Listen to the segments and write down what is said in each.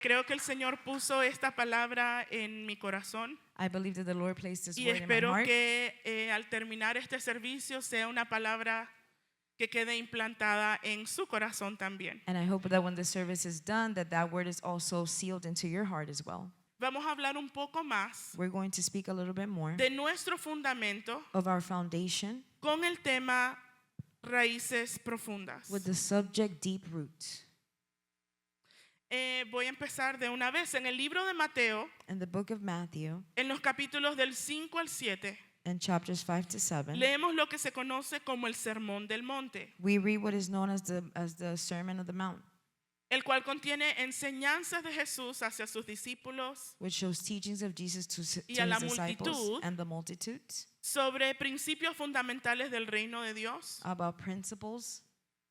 Creo que el Señor puso esta palabra en mi corazón I believe that the Lord placed this y word in my espero heart. que al terminar este servicio sea una palabra que quede implantada en su corazón también. And I hope that when the service is done, that word is also sealed into your heart as well. Vamos a hablar un poco más We're going to speak a little bit more de nuestro fundamento of our foundation con el tema raíces profundas. with the subject deep roots. Voy a empezar de una vez. En el libro de Mateo, In the book of Matthew, en los capítulos del 5 al 7, in chapters 5 to 7, leemos lo que se conoce como el Sermón del Monte, we read what is known as the Sermon of the Mount, el cual contiene enseñanzas de Jesús hacia sus discípulos which shows teachings of Jesus to y a la his disciples multitud and the multitudes sobre principios fundamentales del reino de Dios about principles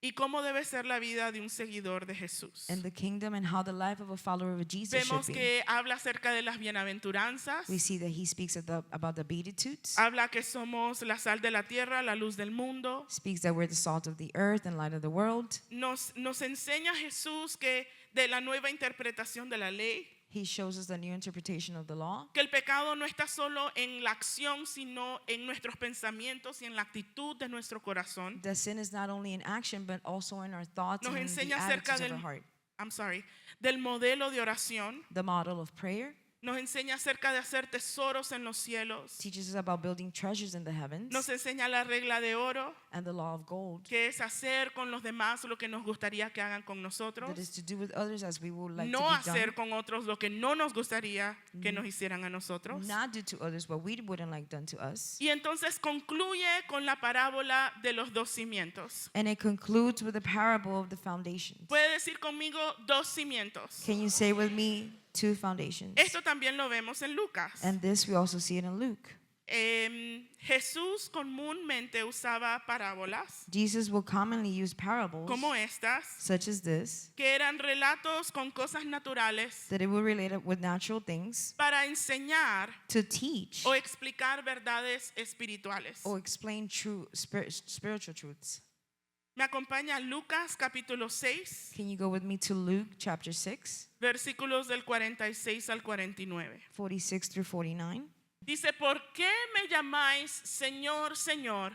y cómo debe ser la vida de un seguidor de Jesús. in the kingdom and how the life of a follower of Jesus Vemos should be. que habla acerca de las bienaventuranzas, We see that he speaks about the beatitudes, habla que somos la sal de la tierra, la luz del mundo. speaks that we're the salt of the earth and light of the world. Nos enseña Jesús que de la nueva interpretación de la ley, He shows us the new interpretation of the law, que el pecado no está solo en la acción, sino en nuestros pensamientos y en la actitud de nuestro corazón. that sin is not only in action but also in our thoughts Nos and in the enseña acerca attitudes of our del, heart. del modelo de oración. The model of prayer Nos enseña acerca de hacer tesoros en los cielos. teaches us about building treasures in the heavens, Nos enseña la regla de oro, and the law of gold, que es hacer con los demás lo que nos gustaría que hagan con nosotros. that is to do with others as we would like No to be hacer done, con otros lo que no nos gustaría que nos hicieran a nosotros. not do to others what we wouldn't like done to us. Y entonces concluye con la parábola de los dos cimientos. And it concludes with the parable of the foundations. Puede decir conmigo dos cimientos. Can you say with me, two foundations? Esto también lo vemos en Lucas. And this we also see it in Luke. Jesús comúnmente usaba parábolas Jesus will commonly use parables como estas, such as this, que eran relatos con cosas naturales that it will relate it with natural things para enseñar to teach o explicar verdades espirituales. or explain true spiritual truths. Me acompaña Lucas capítulo 6, Can you go with me to Luke chapter 6, versículos del 46 al 49. 46 through 49? Dice, ¿por qué me llamáis Señor, Señor,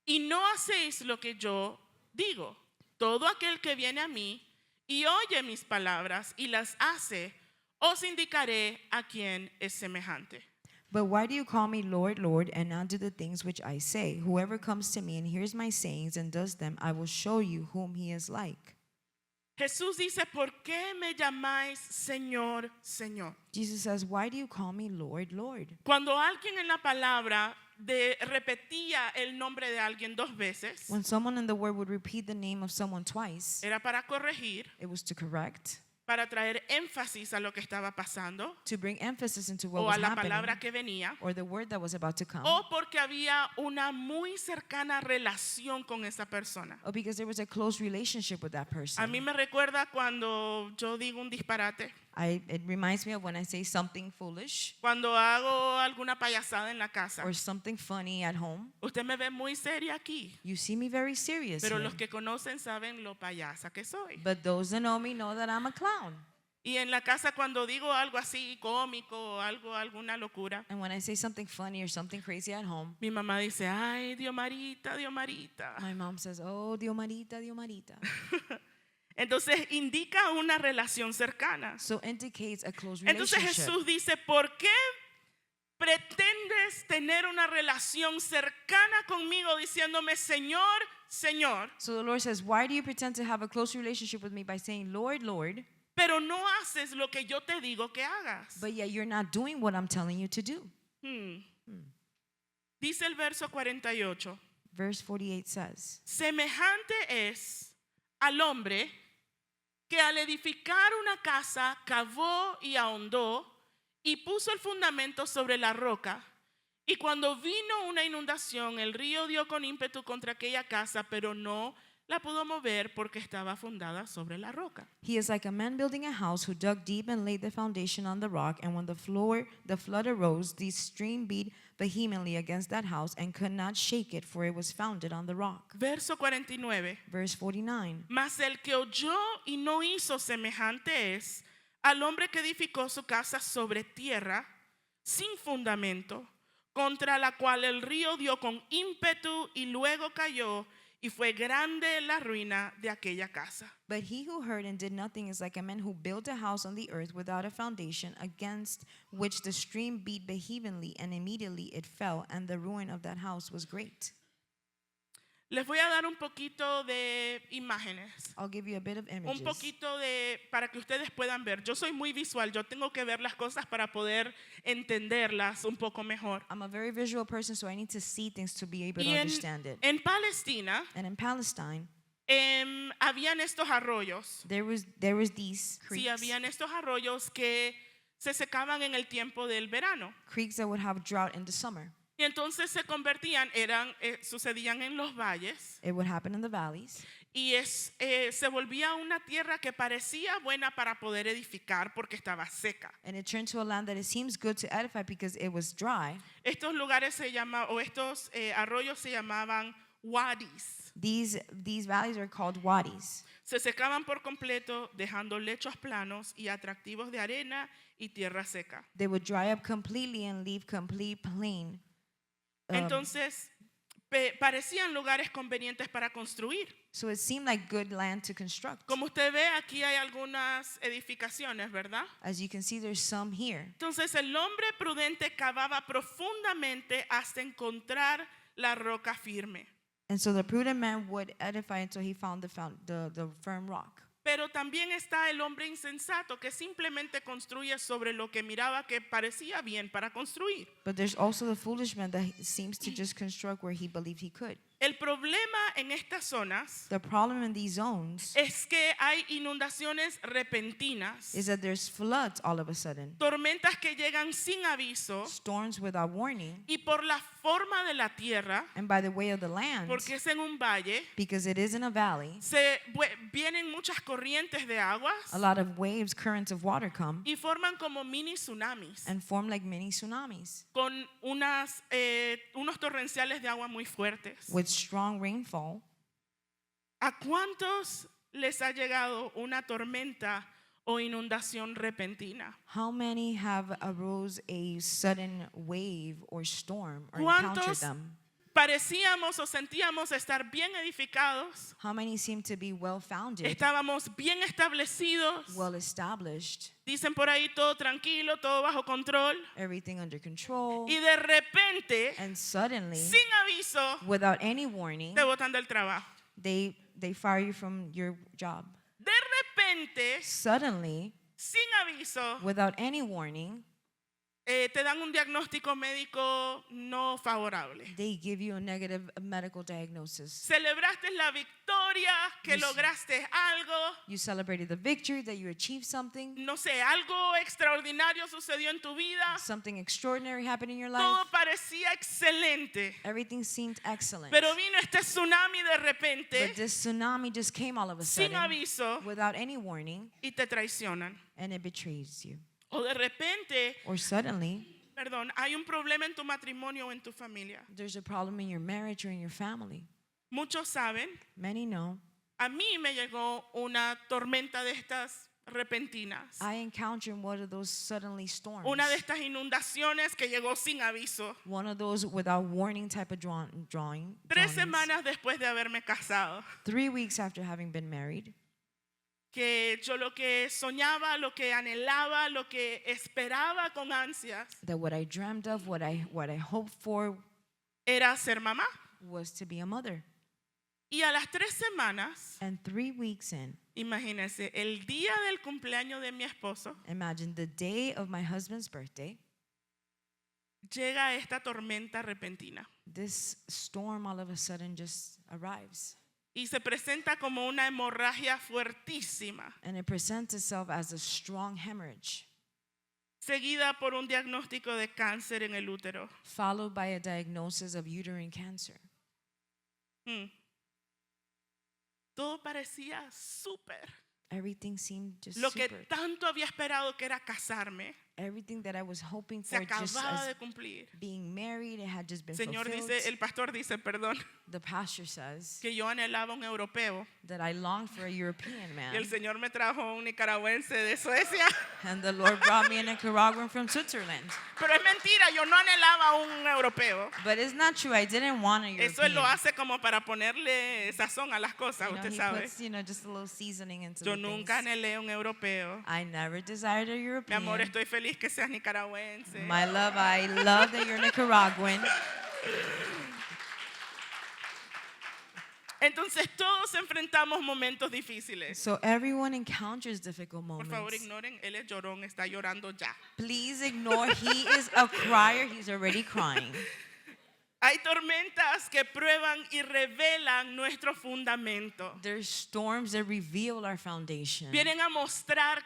y no hacéis lo que yo digo? Todo aquel que viene a mí y oye mis palabras y las hace, os indicaré a quién es semejante. But why do you call me Lord, Lord, and not do the things which I say? Whoever comes to me and hears my sayings and does them, I will show you whom he is like. Jesús dice, ¿por qué me llamáis Señor, Señor? Jesus says, why do you call me Lord, Lord? Cuando alguien en la palabra repetía el nombre de alguien dos veces, When someone in the word would repeat the name of someone twice, era para corregir, it was to correct, para traer énfasis a lo que estaba pasando to bring emphasis into what o was a la happening, palabra que venía, or the word that was about to come, o porque había una muy cercana relación con esa persona. or because there was a close relationship with that person. A mí me recuerda cuando yo digo un disparate, It reminds me of when I say something foolish cuando hago alguna payasada en la casa. or something funny at home. Usted me ve muy seria aquí, You see me very serious pero here. los que conocen saben lo payasa que soy. But those that know me know that I'm a clown. Y en la casa cuando digo algo así cómico o algo, alguna locura, And when I say something funny or something crazy at home, mi mamá dice, ay, Dios Marita, Dios Marita. my mom says, oh, Dio Marita, Dio Marita. Entonces indica una relación cercana. So indicates a close Entonces relationship. Jesús dice, ¿por qué pretendes tener una relación cercana conmigo diciéndome Señor, Señor, So the Lord says, why do you pretend to have a close relationship with me by saying, Lord, Lord, pero no haces lo que yo te digo que hagas? but yet you're not doing what I'm telling you to do? Dice el verso 48, Verse 48 says, semejante es al hombre que al edificar una casa cavó y ahondó y puso el fundamento sobre la roca. Y cuando vino una inundación, el río dio con ímpetu contra aquella casa, pero no la pudo mover porque estaba fundada sobre la roca. He is like a man building a house who dug deep and laid the foundation on the rock. And when the flood arose, the stream beat vehemently against that house and could not shake it, for it was founded on the rock. Verso 49. Verse 49. Mas el que oyó y no hizo semejante es al hombre que edificó su casa sobre tierra, sin fundamento, contra la cual el río dio con ímpetu y luego cayó, y fue grande la ruina de aquella casa. But he who heard and did nothing is like a man who built a house on the earth without a foundation, against which the stream beat vehemently, and immediately it fell, and the ruin of that house was great. Les voy a dar un poquito de imágenes, I'll give you a bit of un images. poquito de, para que ustedes puedan ver. Yo soy muy visual, yo tengo que ver las cosas para poder entenderlas un poco mejor. I'm a very visual person, so I need to see things to be able to Y understand it. en Palestina And in Palestine, habían estos arroyos. there was these Sí, creeks, habían estos arroyos que se secaban en el tiempo del verano. creeks that would have drought in the summer. Y entonces se convertían, sucedían en los valles It would happen in the valleys, y se volvía una tierra que parecía buena para poder edificar porque estaba seca. and it turned to a land that it seems good to edify because it was dry. Estos lugares estos arroyos se llamaban wadis. These valleys are called wadis. Se secaban por completo, dejando lechos planos y atractivos de arena y tierra seca. They would dry up completely and leave complete plain. Entonces, parecían lugares convenientes para construir. So it seemed like good land to construct. Como usted ve, aquí hay algunas edificaciones, ¿verdad? As you can see, there's some here. Entonces el hombre prudente cavaba profundamente hasta encontrar la roca firme. And so the prudent man would edify until he found the firm rock. Pero también está el hombre insensato que simplemente construye sobre lo que miraba que parecía bien para construir. But there's also the foolish man that seems to just construct where he believed he could. El problema en estas zonas The problem in these zones es que hay inundaciones repentinas, is that there's floods all of a sudden, tormentas que llegan sin aviso storms without warning, y por la forma de la tierra, and by the way of the land, porque es en un valle, because it is in a valley, vienen muchas corrientes de aguas a lot of waves, currents of water come y forman como mini tsunamis and form like mini tsunamis con unos torrenciales de agua muy fuertes. with strong rainfall. ¿A cuántos les ha llegado una tormenta o inundación repentina? How many have arose a sudden wave or storm or encountered ¿Cuántos them? parecíamos o sentíamos estar bien edificados? How many seem to be well founded, Estábamos bien establecidos. well established, Dicen por ahí todo tranquilo, todo bajo control. everything under control, Y de repente, and suddenly, sin aviso, without any warning, te botan del trabajo. they fire you from your job. De repente, Suddenly, sin aviso, without any warning, te dan un diagnóstico médico no favorable. they give you a negative medical diagnosis. Celebraste la victoria, que Yes. lograste algo, You celebrated the victory, that you achieved something, no sé, algo extraordinario sucedió en tu vida, something extraordinary happened in your life. todo parecía excelente, Everything seemed excellent. pero vino este tsunami de But repente, this tsunami just came all of a sin sudden aviso, without any warning, y te traicionan. and it betrays you. O de repente, Or suddenly, perdón, hay un problema en tu matrimonio o en tu familia. there's a problem in your marriage or in your family. Muchos saben, Many know. a mí me llegó una tormenta de estas repentinas. I encountered one of those suddenly storms. Una de estas inundaciones que llegó sin aviso. One of those without warning type of drawing. 3 semanas después de haberme casado. 3 weeks after having been married, Que yo lo que soñaba, lo que anhelaba, lo que esperaba con ansias that what I dreamed of, what I hoped for, era ser mamá. was to be a mother. Y a las 3 semanas, And 3 weeks in, imagínense, el día del cumpleaños de mi esposo, imagine the day of my husband's birthday, llega esta tormenta repentina. this storm all of a sudden just arrives. Y se presenta como una hemorragia fuertísima, And it presents itself as a strong hemorrhage, seguida por un diagnóstico de cáncer en el útero. followed by a diagnosis of uterine cancer. Todo parecía súper. Everything seemed just Lo que super. tanto había esperado que era casarme, Everything that I was hoping se for, just acababa as de cumplir. being married, it had just been Señor fulfilled. dice, el pastor dice, perdón, The pastor says que yo anhelaba un europeo that I longed for a European y el man, Señor me trajo un nicaragüense de Suecia. and the Lord brought me a Nicaraguan from Switzerland. Pero es mentira, yo no anhelaba un europeo. But it's not true. I didn't want a Eso él European. lo hace como para ponerle sazón a las cosas, You know, usted he sabe. puts, just a little seasoning into Yo the nunca things. anhelé un europeo. I never desired a Mi European. amor, estoy feliz que seas nicaragüense. My love, I love that you're Nicaraguan. Entonces todos enfrentamos momentos difíciles. So everyone encounters difficult Por favor, moments. ignoren, él es llorón, está llorando ya. Please ignore. He is a crier. He's already crying. Hay tormentas que prueban y revelan nuestro fundamento. There's storms that reveal our foundation. Vienen a mostrar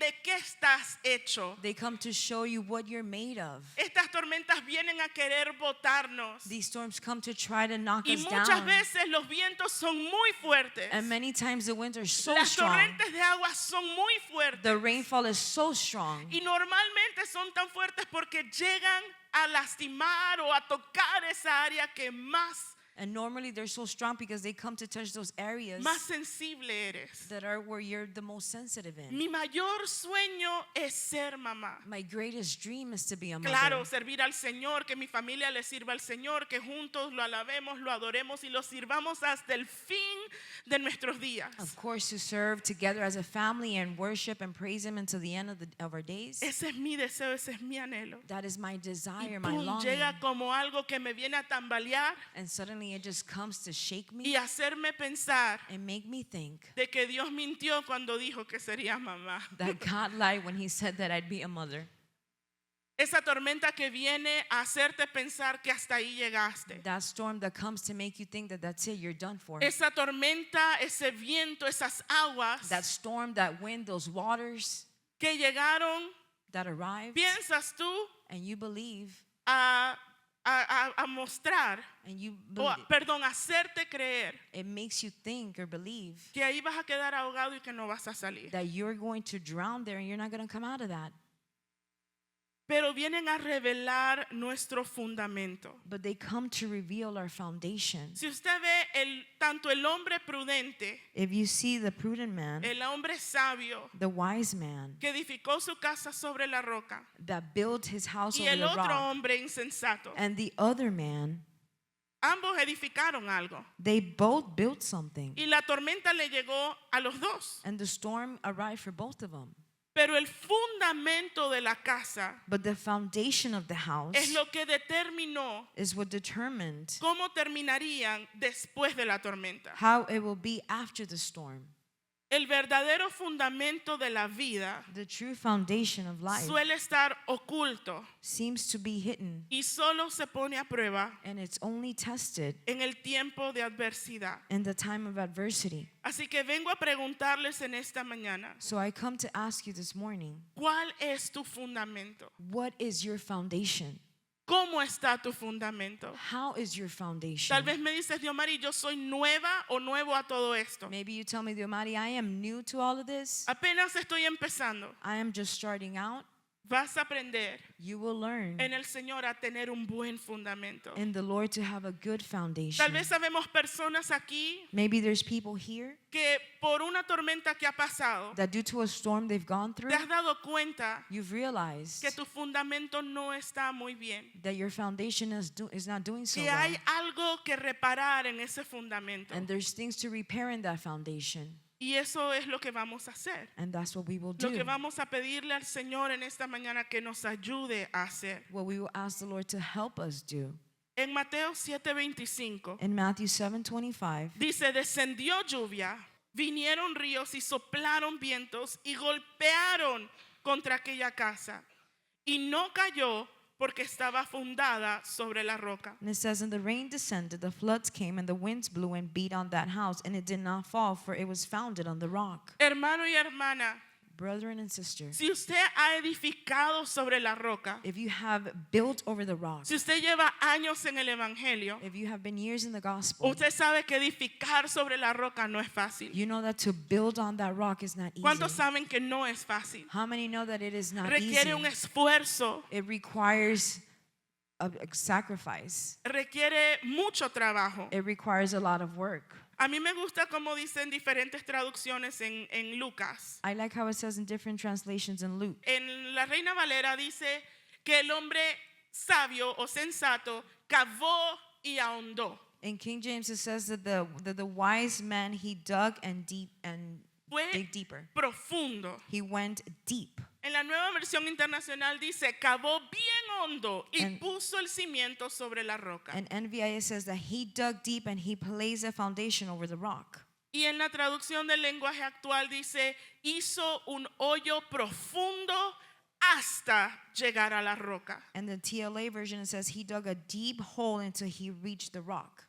de qué estás hecho. They come to show you what you're made of. Estas tormentas vienen a querer botarnos. These storms come to try to knock Y us muchas down. veces los vientos son muy fuertes. And many times the winds are so Las strong. torrentes de agua son muy fuertes. The rainfall is so strong. Y normalmente son tan fuertes porque llegan a lastimar o a tocar esa área que más And normally they're so strong because they come to touch those areas más sensible eres. that are where you're the most sensitive in. Mi mayor sueño es ser mamá. My greatest dream is to be a mother. Claro, servir al Señor, que mi familia le sirva al Señor, que juntos lo alabemos, lo adoremos y lo sirvamos hasta el fin de nuestros días. Of course, to serve together as a family and worship and praise Him until the end of our days. Ese es mi deseo, ese es mi anhelo. That is my Y desire, my pum, longing. llega como algo que me viene a tambalear And suddenly it just comes to shake me y hacerme pensar and make me think de que Dios mintió cuando dijo que sería mamá. that God lied when He said that I'd be a mother. Esa tormenta que viene a hacerte pensar que hasta ahí llegaste. That storm that comes to make you think that that's it, you're done for. Esa tormenta, ese viento, esas aguas That storm, that wind, those waters que llegaron, that arrived, piensas tú and you believe, a mostrar, and you o believe, perdón, hacerte creer it makes you think or believe que ahí vas a quedar ahogado y que no vas a salir. that you're going to drown there and you're not going to come out of that. Pero vienen a revelar nuestro fundamento. But they come to reveal our foundation. Si usted ve tanto el hombre prudente, If you see the prudent man, el hombre sabio the wise man que edificó su casa sobre la roca that built his house y over el the otro rock, hombre insensato, and the other man, ambos edificaron algo they both built something. y la tormenta le llegó a los dos. And the storm arrived for both of them. Pero el fundamento de la casa But the foundation of the house es lo que determinó is what determined cómo terminarían después de la tormenta. how it will be after the storm. El verdadero fundamento de la vida The true foundation of life suele estar oculto seems to be hidden, y solo se pone a prueba and it's only tested en el tiempo de adversidad. in the time of adversity. Así que vengo a preguntarles en esta mañana, So I come to ask you this morning, ¿cuál es tu fundamento? what is your foundation? ¿Cómo está tu fundamento? How is your foundation? Tal vez me dices, Diomari, yo soy nueva o nuevo a todo esto. Maybe you tell me, Diomari, I am new to all of this. Apenas estoy empezando. I am just starting out. Vas a aprender You will learn en el Señor a tener un buen fundamento. in the Lord to have a good Tal foundation. vez sabemos personas aquí Maybe there's people here que por una tormenta que ha pasado, that due to a storm they've gone through, te has dado cuenta you've realized que tu fundamento no está muy bien. that your foundation is not doing so Que well. hay algo que reparar en ese fundamento. And there's things to repair in that foundation. Y eso es lo que vamos a hacer. And that's what we will Lo que do. vamos a pedirle al Señor en esta mañana que nos ayude a hacer. What we will ask the Lord to help us do. En Mateo 7:25 In Matthew 7:25, dice, descendió lluvia, vinieron ríos y soplaron vientos y golpearon contra aquella casa. Y no cayó porque estaba fundada sobre la roca. and it says, and the rain descended, the floods came, and the winds blew and beat on that house, and it did not fall, for it was founded on the rock. Hermano y hermana, Brethren and sisters, si usted ha edificado sobre la roca, if you have built over the rock, si usted lleva años en el evangelio, if you have been years in the gospel, usted sabe que edificar sobre la roca no es fácil. you know that to build on that rock is not ¿Cuántos easy. saben que no es fácil? How many know that it is not Requiere un easy? esfuerzo, It requires a sacrifice. requiere mucho trabajo. It requires a lot of work. A mí me gusta como dicen diferentes traducciones en Lucas. I like how it says in different translations in Luke. En la Reina Valera dice que el hombre sabio o sensato cavó y ahondó. In King James, it says that the wise man, he dug and Fue dig deeper. profundo. He went deep. En la nueva versión internacional dice cavó bien hondo y And- puso el cimiento sobre la roca. And NVIS says that he dug deep and he placed a foundation over the rock. Y en la traducción del lenguaje actual dice hizo un hoyo profundo hasta llegar a la roca. And the TLA version, it says he dug a deep hole until he reached the rock.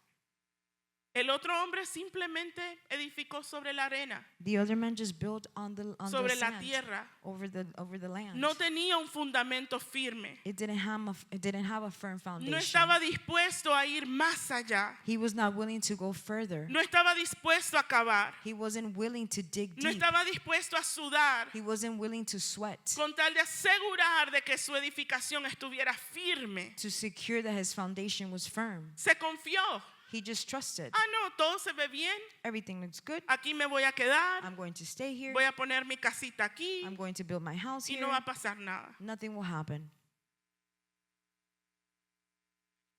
El otro hombre simplemente edificó sobre la arena, The other man just built on the sobre la sand, tierra. over the land. No tenía un fundamento firme. It didn't have a firm No foundation. estaba dispuesto a ir más allá. He was not willing to go further. No estaba dispuesto a cavar. He wasn't willing to dig No deep. estaba dispuesto a sudar He wasn't willing to sweat con tal de asegurar de que su edificación estuviera firme. to secure that his foundation was firm. Se confió. He just trusted. Ah, no, todo se ve bien. Everything looks good. Aquí me voy a quedar. I'm going to stay here. Voy a poner mi casita aquí I'm going to build my house y here. no va a pasar nada. Nothing will happen.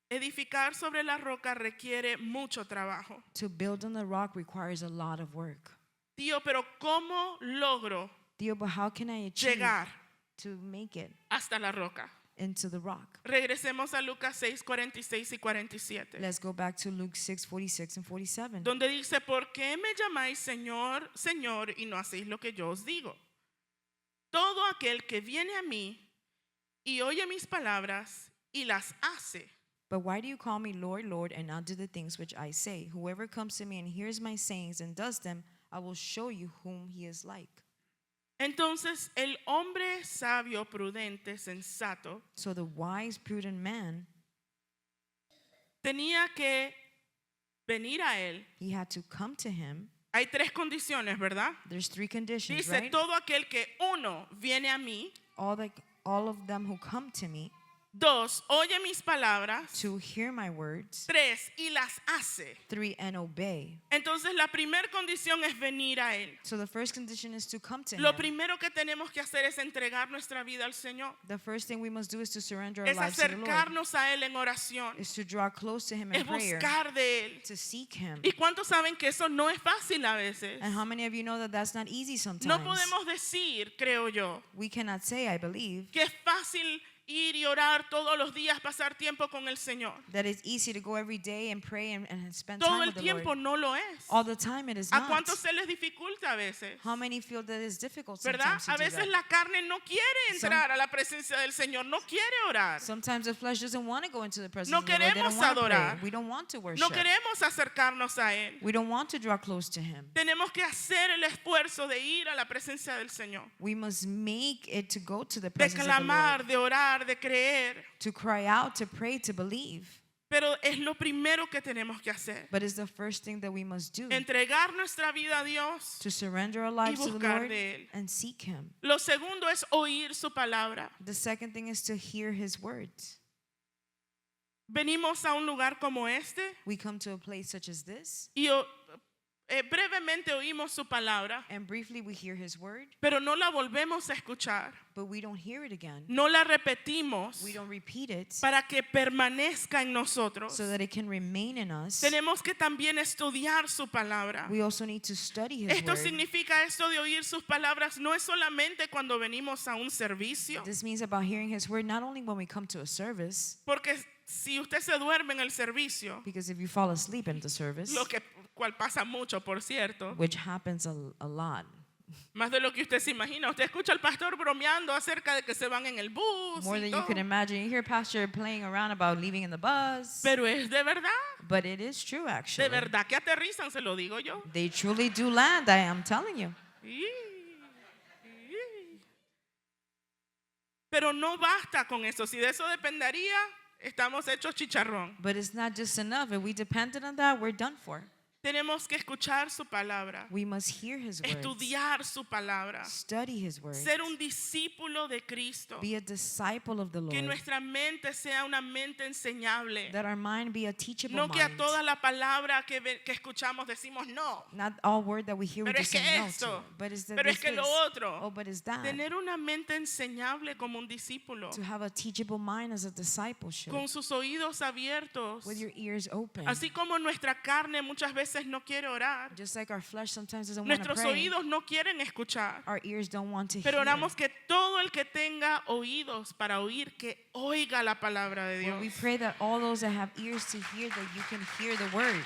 Edificar sobre la roca requiere mucho trabajo. To build on the rock requires a lot of work. Tío, pero ¿cómo logro Dio, but how can I achieve llegar to make it hasta la roca? into the rock? Regresemos a Lucas 6, 46 y 47. Let's go back to Luke 6, 46 and 47. Donde dice, ¿por qué me llamáis Señor, Señor, y no hacéis lo que yo os digo? Todo aquel que viene a mí y oye mis palabras y las hace, But why do you call me Lord, Lord, and not do the things which I say? Whoever comes to me and hears my sayings and does them, I will show you whom he is like. entonces el hombre sabio, prudente, sensato, So the wise, prudent man, tenía que venir a él. he had to come to him. Hay tres condiciones, ¿verdad? There's three conditions, Dice, right? todo aquel que uno viene a mí, All of them who come to me dos, oye mis palabras, to hear my words. tres, y las hace. 3, and obey. Entonces la primera condición es venir a él. So the first condition is to come to Lo him. primero que tenemos que hacer es entregar nuestra vida al Señor. The first thing we must do is to surrender our Es lives to the Lord. acercarnos a Él en oración. Is to draw close to him Es in prayer. buscar de Él. To seek him. ¿Y cuántos saben que eso no es fácil a veces? And how many of you know that that's not easy No sometimes? podemos decir, creo yo, We cannot say, I believe, que es fácil ir y orar todos los días, pasar tiempo con el Señor. that it's easy to go every day and pray and spend Todo time el with the tiempo Lord. no lo es. All the time it is ¿A not. cuántos se les dificulta a veces? How many feel that it's difficult ¿Verdad? sometimes to A do veces that? la carne no quiere entrar a la presencia del Señor, no quiere orar. Sometimes the flesh doesn't want to go into the presence No of the Lord. They queremos don't want to pray. adorar. We don't want to worship. No queremos acercarnos a Él. We don't want to draw close to him. Tenemos que hacer el esfuerzo de ir a la presencia del Señor. We must make it to go to the De presence of the Lord. clamar, de orar, de creer. To cry out, to pray, to believe. Pero es lo primero que tenemos que hacer. But it's the first thing that we must do. Entregar nuestra vida a Dios. To surrender our lives to the buscar Lord de Él. and seek him. Lo segundo es oír su palabra. The second thing is to hear his words. Venimos a un lugar como este We come to a place such as this, y brevemente oímos su palabra, and briefly we hear his word, pero no la volvemos a escuchar. but we don't hear it again. No la repetimos We don't repeat it para que permanezca en nosotros. so that it can remain in us. Tenemos que también estudiar su palabra. We also need to study his Esto word. significa, esto de oír sus palabras no es solamente cuando venimos a un servicio, This means about hearing his word not only when we come to a service, porque si usted se duerme en el servicio, because if you fall asleep in the service, cual pasa mucho, por cierto, which happens a lot, más de lo que usted se imagina. Usted escucha al pastor bromeando acerca de que se van en el bus more y than you todo. can imagine. You hear pastor playing around about leaving in the bus, Pero es de verdad, but it is true actually. de verdad que aterrizan, se lo digo yo. They truly do land, I am telling you. Pero no basta con eso. Si de eso dependería, estamos hechos chicharrón. But it's not just enough. If we depended on that, we're done for. Tenemos que escuchar su palabra, We must hear his words, estudiar su palabra, study his words, ser un discípulo de Cristo. be a disciple of the Que Lord, nuestra mente sea una mente enseñable. that our mind be a teachable No que a mind. toda la palabra que escuchamos decimos no. Not all word that we hear we Pero just es que say no esto, to. But it's pero es que lo otro. Oh, but it's that. Tener una mente enseñable como un discípulo, To have a teachable mind as a discipleship, con sus oídos abiertos. with your ears open. Así como nuestra carne muchas veces no quiere orar, Just like our flesh sometimes doesn't want to nuestros pray, oídos no quieren escuchar. our ears don't want to Pero hear. oramos que todo el que tenga oídos para oír, que oiga la palabra de Well, we Dios. pray that all those that have ears to hear, that you can hear the word.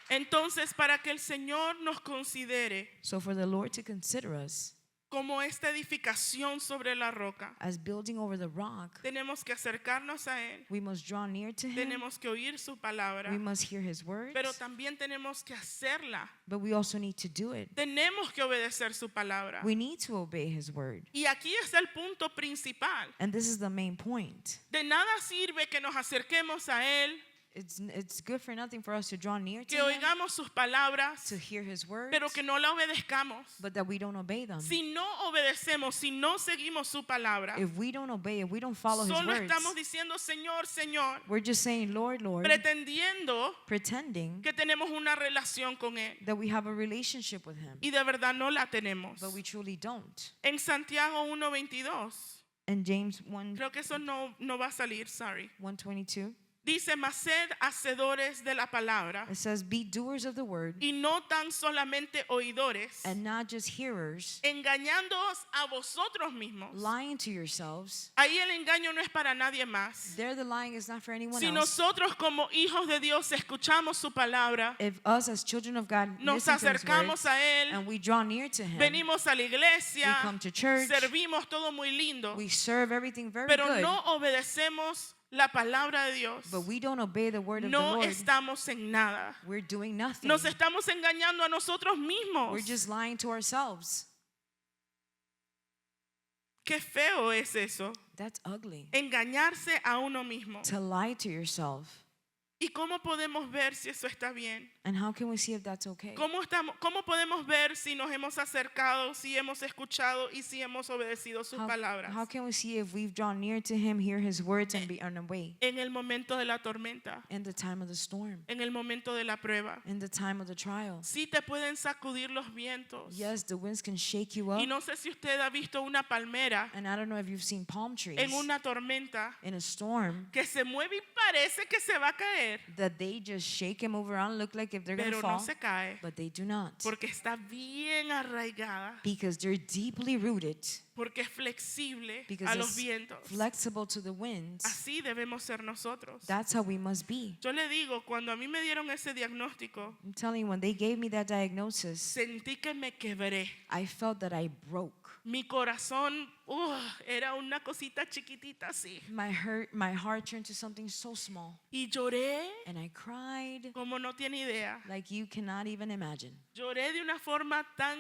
Entonces, para que el Señor nos considere So for the Lord to consider us como esta edificación sobre la roca, as building over the rock, tenemos que acercarnos a Él, we must draw near to him, tenemos que oír su palabra, we must hear his words, pero también tenemos que hacerla. but we also need to do it. Tenemos que obedecer su palabra. We need to obey his word. Y aquí es el punto principal. And this is the main point. De nada sirve que nos acerquemos a Él, It's good for nothing for us to draw near to que him, oigamos sus palabras, to hear his words, pero que no la obedezcamos. but that we don't obey them. Si no obedecemos, si no seguimos su palabra, If we don't obey, if we don't follow his solo words, estamos diciendo Señor, Señor, we're just saying, Lord, Lord, pretendiendo pretending que tenemos una relación con Él. that we have a relationship with him, Y de verdad no la tenemos. but we truly don't. En Santiago 1:22, And James 1, creo que eso no va a salir, sorry. 1:22, Dice, mas sed hacedores de la palabra it says, be doers of the word y no tan solamente oidores, and not just hearers, engañándoos a vosotros mismos. lying to yourselves. Ahí el engaño no es para nadie más. There the lying is not for anyone Si else. nosotros como hijos de Dios escuchamos su palabra, If us as children of God nos listen to his acercamos words a Él, and we draw near to him, venimos a la iglesia, we come to church, servimos todo muy lindo, we serve everything very pero good, no obedecemos la palabra de Dios, but we don't obey the word of the no Lord, estamos en nada. we're doing nothing. Nos estamos engañando a nosotros mismos. We're just lying to ourselves. Qué feo es eso, That's ugly. engañarse a uno mismo. To lie to yourself. ¿Y cómo podemos ver si eso está bien? And how can we see if that's okay? ¿Cómo podemos ver si nos hemos acercado, si hemos escuchado y si hemos obedecido sus palabras? How can we see if we've drawn near to him, hear his words, and be on our way En el momento de la tormenta, in the time of the storm, en el momento de la prueba. in the time of the trial? Sí te pueden sacudir los vientos. Yes, the winds can shake you up. Y no sé si usted ha visto una palmera And I don't know if you've seen palm trees en una tormenta in a storm que se mueve y parece que se va a caer, that they just shake and move around, look like if they're going to pero no fall, se cae but they do not. porque está bien arraigada, Because they're deeply rooted, porque es flexible because a los it's vientos. flexible to the winds. Así debemos ser nosotros. That's how we must be. Yo le digo, cuando a mí me dieron ese diagnóstico, I'm telling you, when they gave me that diagnosis, sentí que me quebré. I felt that I broke. Mi corazón era una cosita chiquitita así. My heart turned to something so small. Y lloré And I cried como no tiene idea. like you cannot even imagine. Lloré de una forma tan...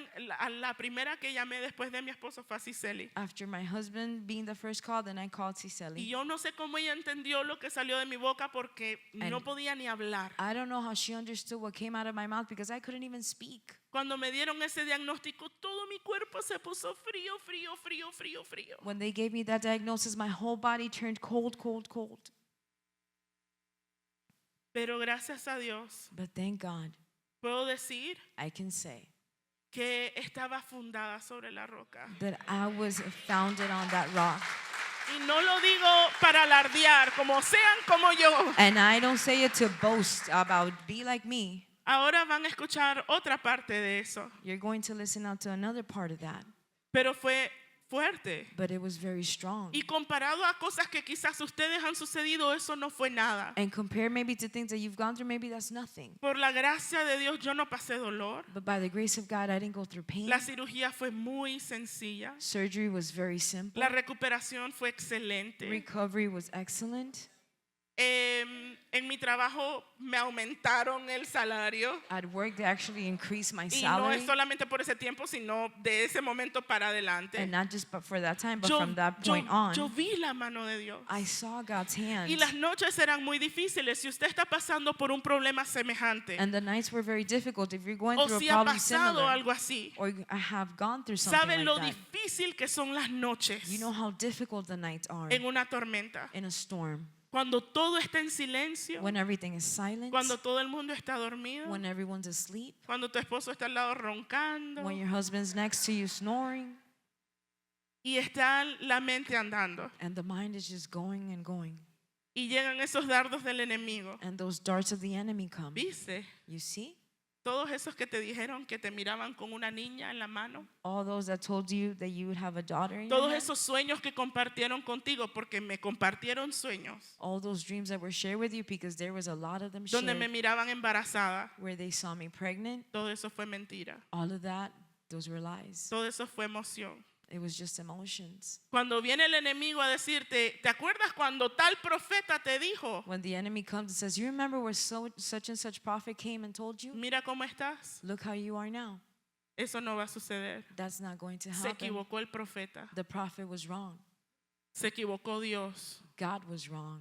La primera que llamé después de mi esposo fue a Cicely. After my husband being the first call, then I called Y Cicely. yo no sé cómo ella entendió lo que salió de mi boca porque no And- podía ni hablar. I don't know how she understood what came out of my mouth because I couldn't even speak. Cuando me dieron ese diagnóstico, todo mi cuerpo se puso frío, frío, frío, frío, frío. When they gave me that diagnosis, my whole body turned cold, cold, cold. Pero gracias a Dios, But thank God, puedo decir I can say que estaba fundada sobre la roca. that I was founded on that rock. Y no lo digo para alardear, como sean como yo. And I don't say it to boast about, be like me. Ahora van a escuchar otra parte de eso. You're going to listen out to another part of that. Pero fue fuerte. But it was very strong. Y comparado a cosas que quizás ustedes han sucedido, eso no fue nada. And compared maybe to things that you've gone through, maybe that's nothing. Por la gracia de Dios, yo no pasé dolor. But by the grace of God, I didn't go through pain. La cirugía fue muy sencilla. Surgery was very simple. La recuperación fue excelente. Recovery was excellent. En mi trabajo me aumentaron el salario. At work, they actually increased my Y no salary. es solamente por ese tiempo, sino de ese momento para adelante. And not just for that time, but Yo, from that yo- point on, yo vi la mano de Dios. I saw God's hand. Y las noches eran muy difíciles. Si usted está pasando por un problema semejante, And the nights were very difficult. If you're going o through si a ha problem pasado similar, algo así, or you have gone through something sabe lo like that, difícil que son las noches you know how difficult the nights are en una tormenta. in a storm. Cuando todo está en silencio, When everything is silent, cuando todo el mundo está dormido, when everyone's asleep, cuando tu esposo está al lado roncando when your husband's next to you snoring, y está la mente andando. and the mind is just going and going. Y llegan esos dardos del enemigo. And those darts of the enemy come. ¿Viste? You see? Todos esos que te dijeron que te miraban con una niña en la mano. All those that told you that you would have a daughter in your Todos hand, esos sueños que compartieron contigo, porque me compartieron sueños. all those dreams that were shared with you, because there was a lot of them Donde me shared miraban embarazada. where they saw me pregnant. Todo eso fue mentira. All of that, those were lies. Todo eso fue emoción. It was just emotions. Cuando viene el enemigo a decirte, ¿te acuerdas cuando tal profeta te dijo? When the enemy comes and says, you remember where such and such prophet came and told you? Mira cómo estás. Look how you are now. Eso no va a suceder. That's not going to Se happen. equivocó el profeta. The prophet was wrong. Se equivocó Dios. God was wrong.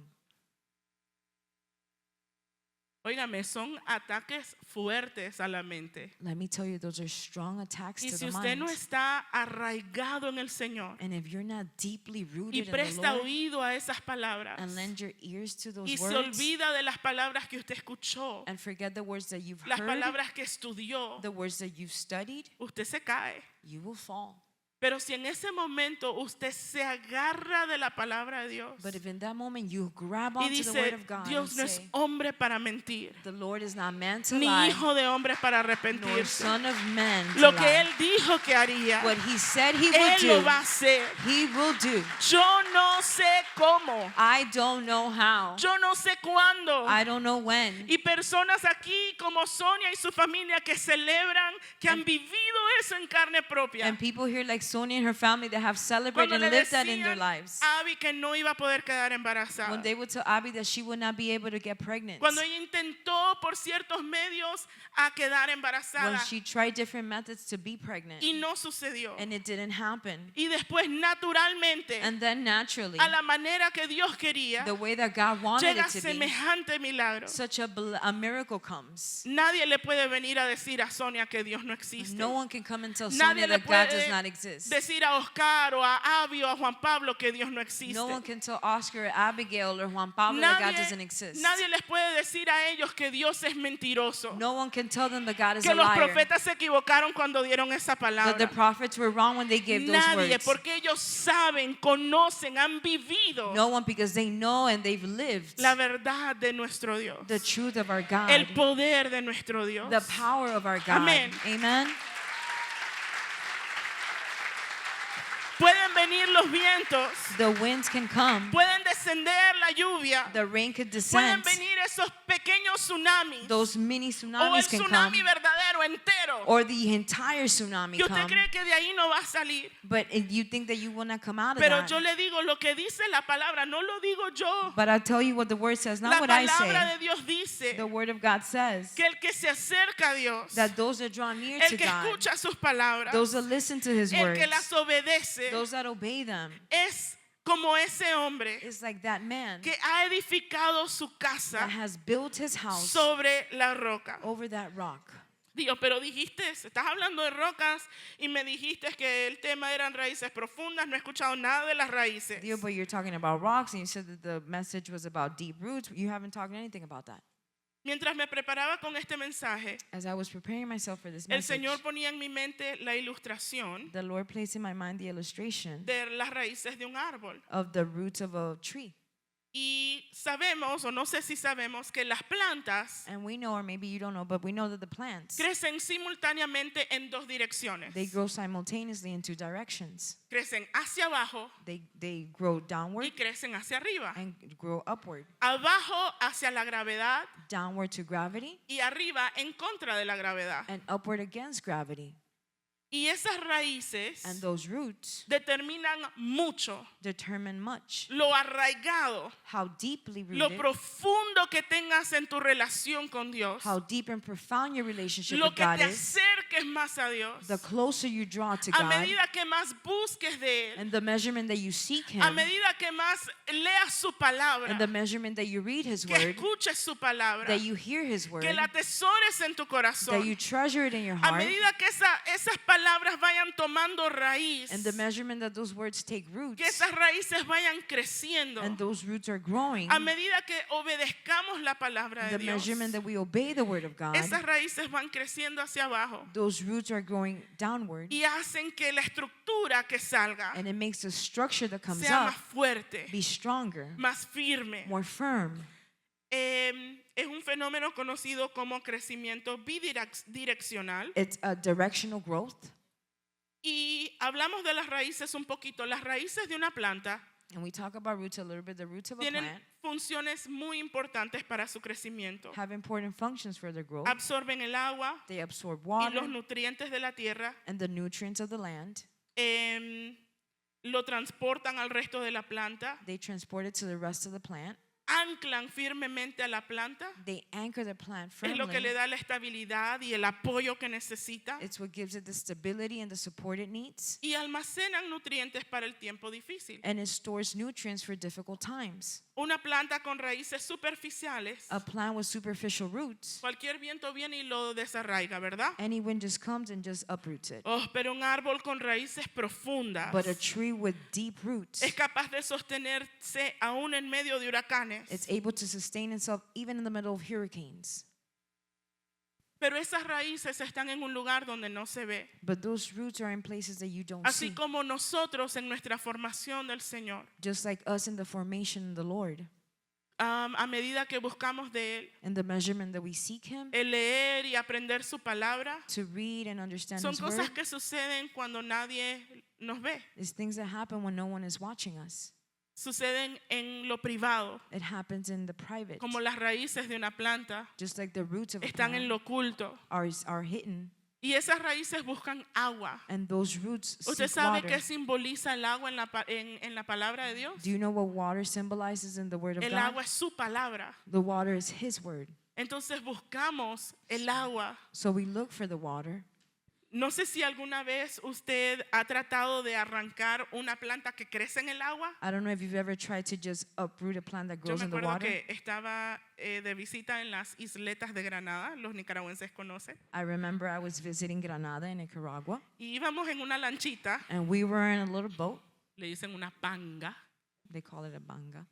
Óigame, son ataques fuertes a la mente. Let me tell you, those are strong attacks Y to si the usted mind. no está arraigado en el Señor And if you're not deeply y rooted in the presta Lord oído a esas palabras and lend your ears to those y se words olvida de las palabras que usted escuchó, and forget the words that you've las heard, palabras que estudió, the words that you've studied, usted se cae. you will fall. Pero si en ese momento usted se agarra de la palabra de Dios But if in that moment you grab y onto the word dice, of God Dios and no es say, hombre para mentir, the Lord is not man to ni lie, hijo de hombre para nor arrepentirse, son of man to lo que lie. Él dijo que haría, What he said he would Él lo do, va a hacer. he will do. Yo no sé cómo, I don't know how. yo no sé cuándo. I don't know when. Y personas aquí como Sonia y su familia que celebran, que han vivido eso en carne propia. And people here like Sonia and her family that have celebrated Cuando and le lived that in their decían lives. a Abby que no iba a poder quedar embarazada. When they would tell Abby that she would not be able to get pregnant. Cuando ella intentó por ciertos medios a quedar When embarazada she tried different methods to be pregnant. y no sucedió. And it didn't happen. Y después naturalmente, And then naturally, a la manera que Dios quería, the way that God wanted llega it to be, semejante milagro. such a miracle comes. Nadie le puede venir a decir a Sonia que Dios no existe. No one can come and tell Nadie Sonia le that God does puede not exist. decir a Oscar o a Abby o a Juan Pablo que Dios no existe. No one can tell Oscar or Abigail or Juan Pablo that God doesn't exist. Nadie les puede decir a ellos que Dios es mentiroso. No one can tell them that God is Que a los liar. profetas se equivocaron cuando dieron esa That the palabra. prophets were wrong when they gave those Nadie, words. porque ellos saben, conocen, han vivido No one, because they know and they've lived la verdad de nuestro Dios. the truth of our God, El poder de nuestro Dios. the power of our God. Amén. Amen. Pueden venir los vientos, The winds can come, pueden descender la lluvia, the rain could pueden descend, venir esos pequeños tsunamis those mini o el tsunamis can come, tsunami verdadero entero. or the entire tsunami Y usted come. cree que de ahí no va a salir. But you think that you will not come out of Pero that. yo le digo lo que dice la palabra, no lo digo yo. But I'll tell you what the word says, La not what I palabra say. de Dios dice The word of God says que el que se acerca a Dios, that those that draw near el to que God, escucha sus palabras, those that listen to his el words, que las obedece, those that obey them, es como ese hombre is like that man que ha edificado su that casa has built his house sobre la roca. over that rock. Digo, pero dijiste, estás hablando de rocas y me dijiste que el tema eran raíces profundas, no he escuchado nada de las raíces. Dio, but you're talking about rocks and you said that the message was about deep roots. You haven't talked anything about that. Mientras me preparaba con este mensaje, As I was preparing myself for this el message, Señor ponía en mi mente la ilustración the Lord placed in my mind the illustration de las raíces de un árbol. of the roots of a tree. Y sabemos, o no sé si sabemos, que las plantas And we know, or maybe you don't know, but we know that the plants, crecen simultáneamente en dos direcciones. they grow simultaneously in two directions. Crecen hacia abajo They grow downward y crecen hacia arriba. and grow upward. Abajo hacia la gravedad Downward to gravity y arriba en contra de la gravedad. and upward against gravity. Y esas raíces And those roots determinan mucho determine much. lo arraigado, How deeply lo rooted, profundo que tengas en tu relación con Dios, how deep and profound your relationship lo with que God te is. acerques más a Dios, The closer you draw to a God, medida que más busques de Él, and the measurement that you seek a Him, medida que más leas su palabra, and the measurement that you read His que word, escuches su palabra, that you hear His word, que la atesores en tu that corazón, you treasure it in your a heart, medida que esas palabras vayan tomando raíz, and the measurement that those words take roots, que esas raíces vayan creciendo, and those roots are growing, a medida que obedezcamos la palabra the de Dios, measurement that we obey the word of God, esas raíces van creciendo hacia abajo those roots are growing downward, y hacen que la estructura que salga and it makes the structure that comes sea up más fuerte, be stronger, más firme. more firm. Es un fenómeno conocido como crecimiento bidireccional. It's a directional growth. Y hablamos de las raíces un poquito. Las raíces de una planta And we talk about roots a little bit. The roots of a tienen plant funciones muy importantes para su crecimiento. have important functions for their growth. Absorben el agua They absorb y water los nutrientes de la tierra, and the nutrients of the land. lo transportan al resto de la planta, They transport it to the rest of the plant. anclan firmemente a la planta. They anchor the plant Es lo que le firmly. da la estabilidad y el apoyo que necesita. It's what gives it the stability and the support it needs. Y almacenan nutrientes para el tiempo difícil. And it stores nutrients for difficult times. Una planta con raíces superficiales, A plant with superficial roots, cualquier viento viene y lo desarraiga, ¿verdad? any wind just comes and just uproots it. Oh, pero un árbol con raíces profundas But a tree with deep roots, es capaz de sostenerse aún en medio de huracanes. it's able to sustain itself even in the middle of hurricanes. Pero esas raíces están en un lugar donde no se ve. But those roots are in places that you don't Así see. como nosotros en nuestra formación del Señor, Just like us in the formation of the Lord. a medida que buscamos de Él, And the measurement that we seek Him, el leer y aprender su palabra, to read and understand son His cosas word, que suceden cuando nadie nos ve. is things that happen when no one is watching us. Suceden en lo privado, It happens in the private. como las raíces de una planta Just like the roots of a están en plant lo oculto. are hidden. Y esas raíces buscan agua. And those roots ¿Usted seek sabe water. qué simboliza el agua en la palabra de Dios? Do you know what water symbolizes in the word of El God? agua es su palabra. The water is His word. Entonces buscamos el agua. So we look for the water. No sé si alguna vez usted ha tratado de arrancar una planta que crece en el agua. I don't know if you've ever tried to just uproot a plant that Yo grows me in the acuerdo water. que estaba de visita en las isletas de Granada, los nicaragüenses conocen, I remember I was visiting Granada in Nicaragua, y íbamos en una lanchita, and we were in a little boat. le dicen una panga, They call it a banga.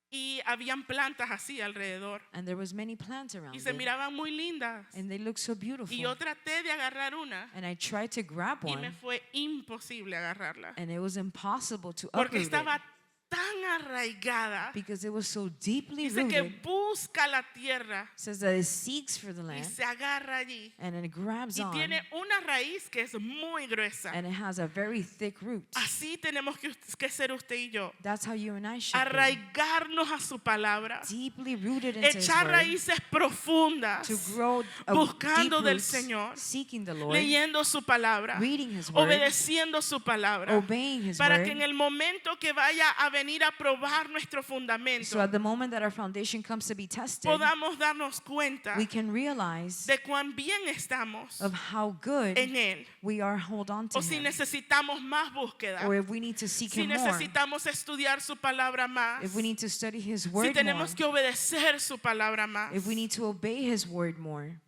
y habían plantas así alrededor, And there was many plants around y se it. miraban muy lindas. And they looked so beautiful. Y yo traté de agarrar una, And I tried to grab y me one, fue imposible agarrarla, and it was impossible to porque uproot it estaba tan arraigada. because it was so deeply Dice que rooted. busca la tierra It says that it seeks for the y land, se agarra allí. and it grabs Y on, tiene una raíz que es muy gruesa. and it has a very thick root. Así tenemos que ser usted y yo. That's how you and I should be. Arraigarnos a su palabra. Deeply rooted into His Echar word, raíces profundas. to grow Buscando deep del roots, Señor. seeking the Lord, Leyendo su palabra. reading His word, Obedeciendo su palabra. obeying His Para word. que en el momento que vaya a venir a probar nuestro So fundamento, at the moment that our foundation comes to be tested, podamos darnos cuenta we can realize de cuán bien estamos of how good en Él. we are hold on to O si Him, necesitamos más búsqueda. or if we need to seek Si Him more, necesitamos estudiar su palabra más. if we need to study His Si word more, tenemos que obedecer su palabra más. if we need to obey His word more.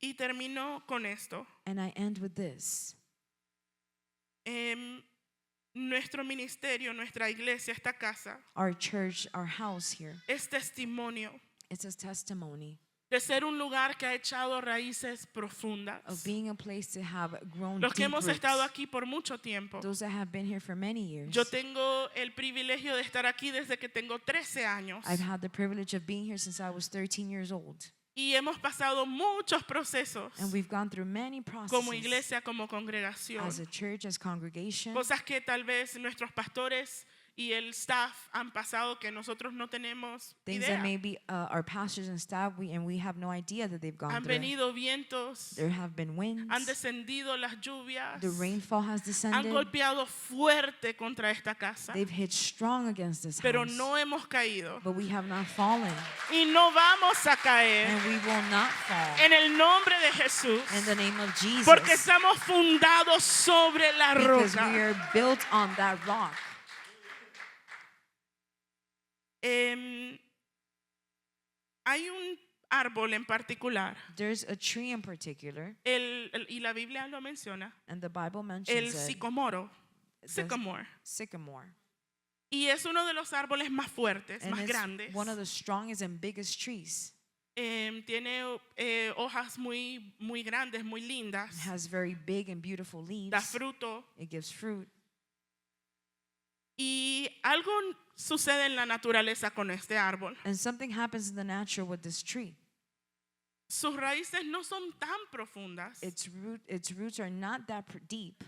Y termino con esto. And I end with this. Nuestro ministerio, nuestra iglesia, esta casa, Our church, our house here, es testimonio it's a testimony de ser un lugar que ha echado raíces profundas. of being a place to have grown Los que deep hemos roots. estado aquí por mucho tiempo. Those that have been here for many years. Yo tengo el privilegio de estar aquí desde que tengo 13 años. I've had the privilege of being here since I was 13 years old. Y hemos pasado muchos procesos And we've gone through many como processes iglesia, como congregación. as a church, as congregation. Cosas que tal vez nuestros pastores y el staff han pasado que nosotros no tenemos Things idea. that maybe our pastors and staff, we have no idea that they've gone Han through. venido vientos, There have been han winds. descendido las lluvias, The rainfall has han descended. golpeado fuerte contra esta casa, They've hit strong against this pero house. no hemos caído But we have not fallen. y no vamos a caer And we will not fall. en el nombre de Jesús, In the name of Jesus. porque estamos fundados sobre la Because roca. we are built on that rock. Hay un árbol en particular, There's a tree in particular, y la Biblia lo menciona, and the Bible el mentions it, sicomoro, the sycamore. sycamore. Y es uno de los árboles más fuertes, And más it's grandes. one of the strongest and biggest trees. Tiene hojas muy, muy grandes, muy lindas. It has very big and beautiful Da leaves. fruto. It gives fruit. Y algo sucede en la naturaleza con este árbol. And something happens in the natural with this tree. Sus raíces no son tan profundas, Its roots are not that deep,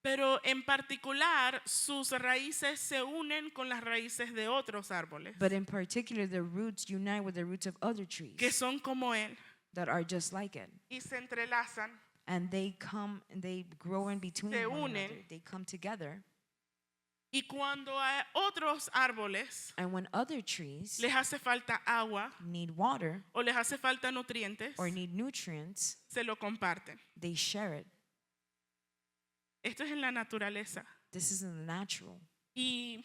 pero en particular sus raíces se unen con las raíces de otros árboles but in particular the roots unite with the roots of other trees que son como él that are just like it. y se entrelazan. And they come and they grow in between Se one unen. another. They come together. Y cuando a otros árboles And when other trees les hace falta agua need water o les hace falta nutrientes, or need nutrients, se lo comparten. they share it. Esto es en la naturaleza. This is in the natural. Y,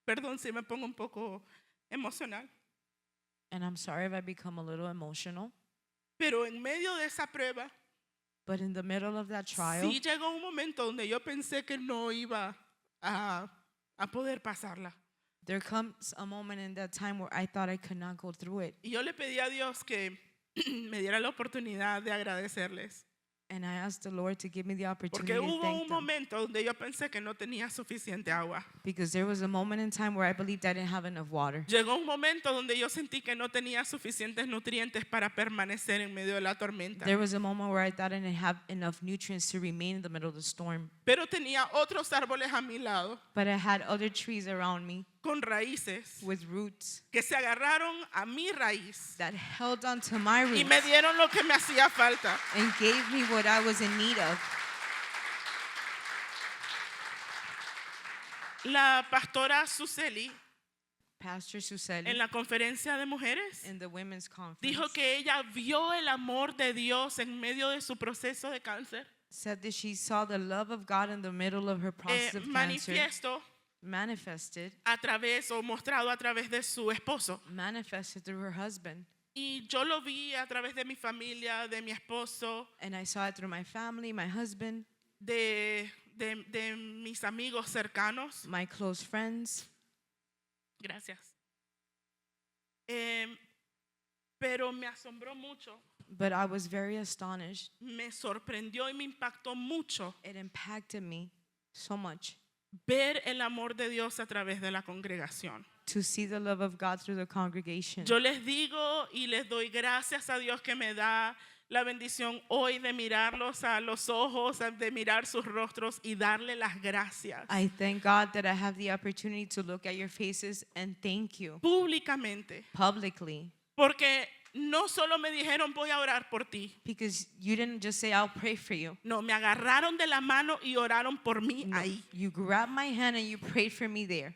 perdón si me pongo un poco emocional, And I'm sorry if I become a little emotional, pero en medio de esa prueba, but in the middle of that trial, sí llegó un momento donde yo pensé que no iba a poder pasarla. there comes a moment in that time where I thought I could not go through it. Y yo le pedí a Dios que me diera la oportunidad de agradecerles. And I asked the Lord to give me the opportunity Porque to hubo thank un them. momento donde yo pensé que no tenía suficiente agua. Because there was a moment in time where I believed I didn't have enough water. Llegó un momento donde yo sentí que no tenía suficientes nutrientes para permanecer en medio de la tormenta. There was a moment where I thought I didn't have enough nutrients to remain in the middle of the storm. Pero tenía otros árboles a mi lado But I had other trees around me con raíces with roots que se agarraron a mi raíz that held onto my y roots me dieron lo que me hacía falta. and gave me what I was in need of. La pastora Suseli, Pastor Suseli, en la conferencia de mujeres, in the women's conference, dijo que ella vio el amor de Dios en medio de su proceso de cáncer. said that she saw the love of God in the middle of her process of cancer Manifiesto manifested a través o mostrado a través de su esposo. through her husband. Y yo lo vi a través de mi familia, de mi esposo, And I saw it through my family, my husband, de mis amigos cercanos. my close friends. Gracias. Pero me asombró mucho, But I was very astonished. me sorprendió y me impactó mucho It impacted me so much ver el amor de Dios a través de la congregación. to see the love of God through the congregation. Yo les digo y les doy gracias a Dios que me da la bendición hoy de mirarlos a los ojos, de mirar sus rostros y darle las gracias I thank God that I have the opportunity to look at your faces and thank you públicamente. publicly, Porque no solo me dijeron voy a orar por ti. because you didn't just say, I'll pray for you. No, me agarraron de la mano y oraron por mí No, ahí. you grabbed my hand and you prayed for me there.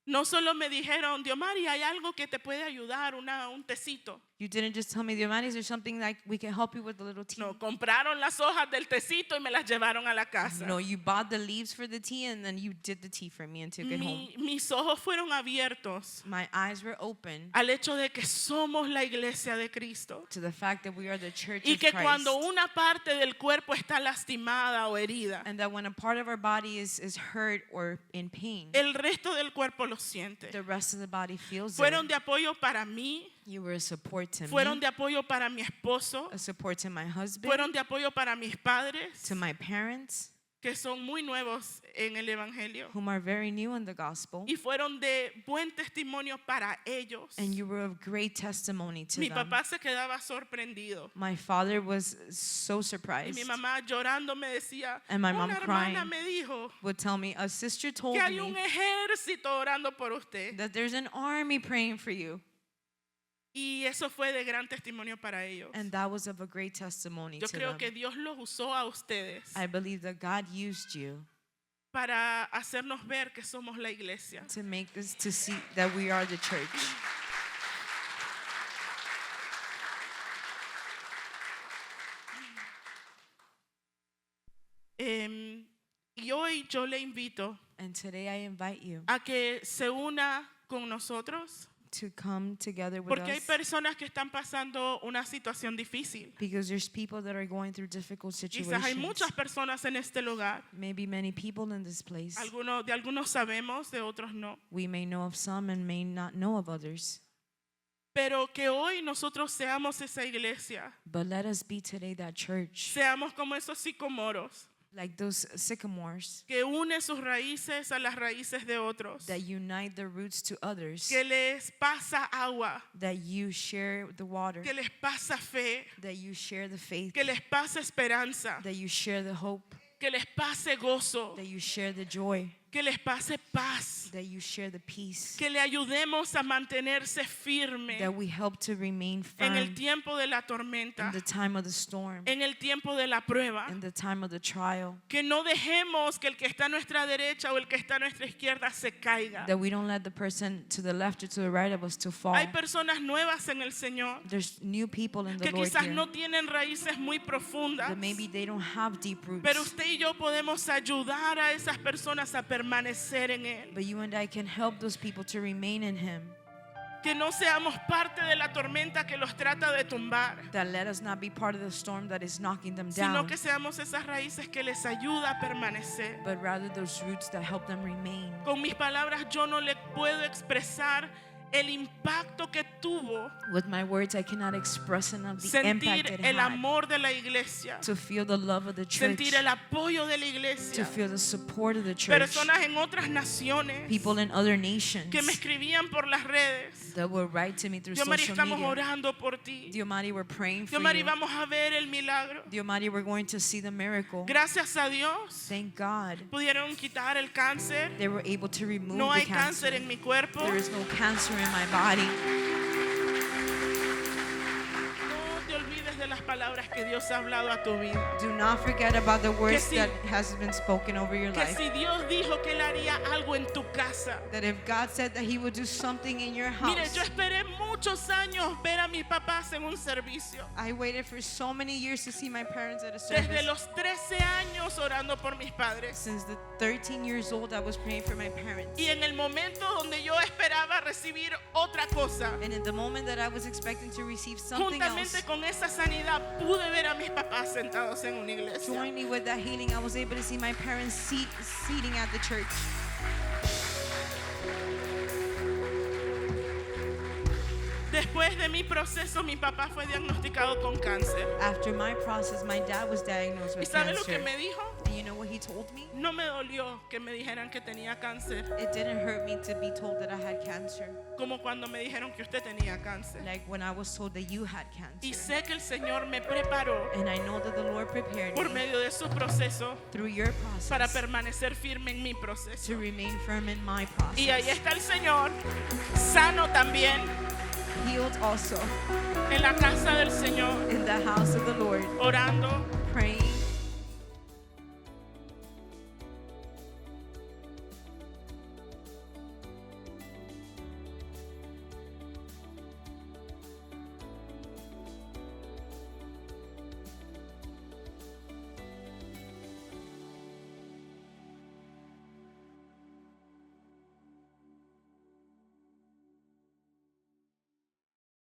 No solo me dijeron, Diomari, hay algo que te puede ayudar, un tecito. You didn't just tell me, Diomani, is there something like we can help you with a little tea? No, compraron las hojas del tecito y me las llevaron a la casa. No, you bought the leaves for the tea and then you did the tea for me and took it home. Mis ojos fueron abiertos My eyes were open al hecho de que somos la iglesia de Cristo. to the fact that we are the church Y of que Christ. cuando una parte del cuerpo está lastimada o herida, And that when a part of our body is hurt or in pain, el resto del cuerpo lo siente. the rest of the body feels Fueron it. de apoyo para mí, You were a support to fueron me, de apoyo para mi esposo, a support to my husband, fueron de apoyo para mis padres, to my parents, que son muy nuevos en el Evangelio whom are very new in the gospel, y fueron de buen testimonio para ellos. and you were of great testimony to Mi them. papá se quedaba sorprendido. My father was so Y surprised, mi mamá llorando me decía, And my mom una hermana crying me dijo would tell me, a sister told que hay un me ejército orando por usted. that there's an army praying for you. Y eso fue de gran testimonio para ellos. And that was of a great testimony Yo to creo them. que Dios los usó a ustedes I believe that God used you para hacernos ver que somos la iglesia. to make us to see that we are the church. Y hoy yo le invito And today I invite you a que se una con nosotros to come together with porque hay us, personas que están pasando una situación difícil. because there's people that are going through difficult Quizás hay situations. muchas personas en este lugar. Maybe many people in this place. De algunos sabemos, de otros no. We may know of some and may not know of others. Pero que hoy nosotros seamos esa iglesia. But let us be today that church, Seamos como esos sicomoros like those sycamores que unen sus raíces a las raíces de otros. that unite their roots to others, Que les pasa agua, that you share the water, que les pasa fe, that you share the faith, que les pasa esperanza, that you share the hope, que les pase gozo, that you share the joy, que les pase paz, that you share the peace, que le ayudemos a mantenerse firme that we help to remain en firm el tiempo de la in tormenta, the time of the storm, en el tiempo de la prueba. in the time of the trial, Que no dejemos que el que está a nuestra derecha o el que está a nuestra izquierda se caiga. that we don't let the person to the left or to the right of us to fall. Hay personas nuevas en el Señor There's new people in the que Lord quizás here no tienen raíces muy profundas, that maybe they don't have deep roots, pero usted y yo podemos ayudar a esas personas a permanecer en Él. but you and I can help those people to remain in Him. Que no seamos parte de la tormenta que los trata de tumbar, That let us not be part of the storm that is knocking them sino down, que seamos esas raíces que les ayuda a permanecer. but rather those roots that help them remain. Con mis palabras yo no le puedo expresar el impacto que tuvo With my words, I cannot express enough the impact sentir it el had amor de la iglesia, to feel the love of the church, sentir el apoyo de la to iglesia. feel the support of the church. Personas en otras naciones People in other nations que me escribían por las redes. that will write to me through Dios María, social estamos media. orando por ti. Diomari, we're praying for Dios María, you. vamos a ver el milagro. Diomari, we're going to see the miracle. Gracias a Dios Thank God pudieron quitar el cáncer. they were able to remove No the hay cancer. cáncer en mi cuerpo. There is no cancer in my body. No te olvides de las palabras que Dios ha hablado a tu vida. Do not forget about the words si- that has been spoken over your Que life. si Dios dijo que Él haría algo en tu casa. That if God said that He would do something in your Mire, house. yo esperé muchos años ver a mis papás en un servicio. I waited for so many years to see my parents at a Desde service. los 13 años orando por mis padres. Since the 13 years old, I was praying for my parents. Y en el momento donde yo esperaba recibir otra cosa, And in the moment that I was expecting to receive something juntamente else, con esa sanidad pude ver a mis papás sentados en una iglesia. joining with that healing, I was able to see my parents seating at the church. Después de mi proceso, mi papá fue diagnosticado con cáncer. After my process, my dad was diagnosed ¿Y with sabe lo que cancer. me dijo? And you know what he told me? No me dolió que me dijeran que tenía cáncer, It didn't hurt me to be told that I had cancer, como cuando me dijeron que usted tenía cáncer. like when I was told that you had Y cancer. sé que el Señor me preparó And I know that the Lord prepared por me medio de su proceso through your para process permanecer firme en mi proceso. to remain firm in my Y ahí process. está el Señor, sano también, Healed also en la casa del Señor, in the house of the Lord, orando